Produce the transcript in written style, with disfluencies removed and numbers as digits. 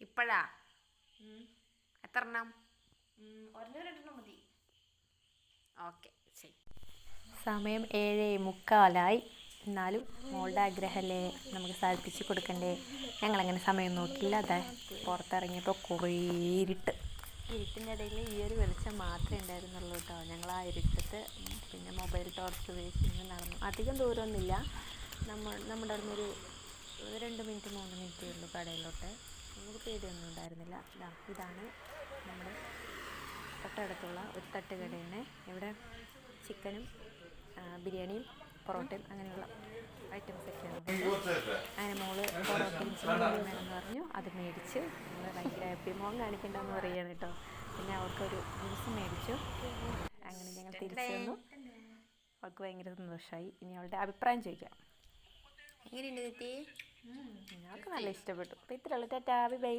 ഇപ്പോഴാ എത്ര എണ്ണം? ഒരെണ്ണം രണ്ടെണ്ണം മതി. ഓക്കെ ശരി. സമയം 7:45. എന്നാലും മോളുടെ ആഗ്രഹമല്ലേ, നമുക്ക് സാധിപ്പിച്ച് കൊടുക്കണ്ടേ. ഞങ്ങളങ്ങനെ സമയം നോക്കിയില്ല. അതെ പുറത്തിറങ്ങിയപ്പോൾ കുറേ ഇരുട്ട്. ഇരുട്ടിൻ്റെ ഇടയിൽ ഈ ഒരു വെളിച്ചം മാത്രമേ ഉണ്ടായിരുന്നുള്ളൂ കേട്ടോ. ഞങ്ങൾ ആ ഇരുട്ടത്ത് പിന്നെ മൊബൈൽ ടോർച്ച് ഉപയോഗിച്ച് ഇങ്ങനെ നടന്നു. അധികം ദൂരമൊന്നുമില്ല, നമ്മുടെ അവിടെ നിന്നൊരു 2 മിനിറ്റ് 3 മിനിറ്റേ ഉള്ളൂ കടയിലോട്ട്. നമുക്ക് പേടിയൊന്നും ഉണ്ടായിരുന്നില്ല. ഇതാണ് നമ്മുടെ തൊട്ടടുത്തുള്ള ഒരു തട്ടുകടയാണ്. ഇവിടെ ചിക്കനും ബിരിയാണിയും പൊറോട്ടയും അങ്ങനെയുള്ള ഐറ്റംസൊക്കെ ഉണ്ട്. അങ്ങനെ മോള് പൊറോട്ടയും ചിക്കനും വേണമെന്ന് പറഞ്ഞു. അത് മേടിച്ച് നമ്മൾ ഭയങ്കര ഹാപ്പി. മോൻ കാണിക്കണ്ടെന്ന് പറയുകയാണ് കേട്ടോ. പിന്നെ അവൾക്കൊരു ജ്യൂസ് മേടിച്ചു. അങ്ങനെ ഞങ്ങൾ തിരിച്ചു വന്നു. അവൾക്ക് ഭയങ്കര സന്തോഷമായി. ഇനി അവളുടെ അഭിപ്രായം ചോദിക്കാം. എങ്ങനെയുണ്ട് തെറ്റി? അവൾക്ക് നല്ല ഇഷ്ടപ്പെട്ടു. അപ്പോൾ ഇത്രയുള്ളൂ. Tata bye by.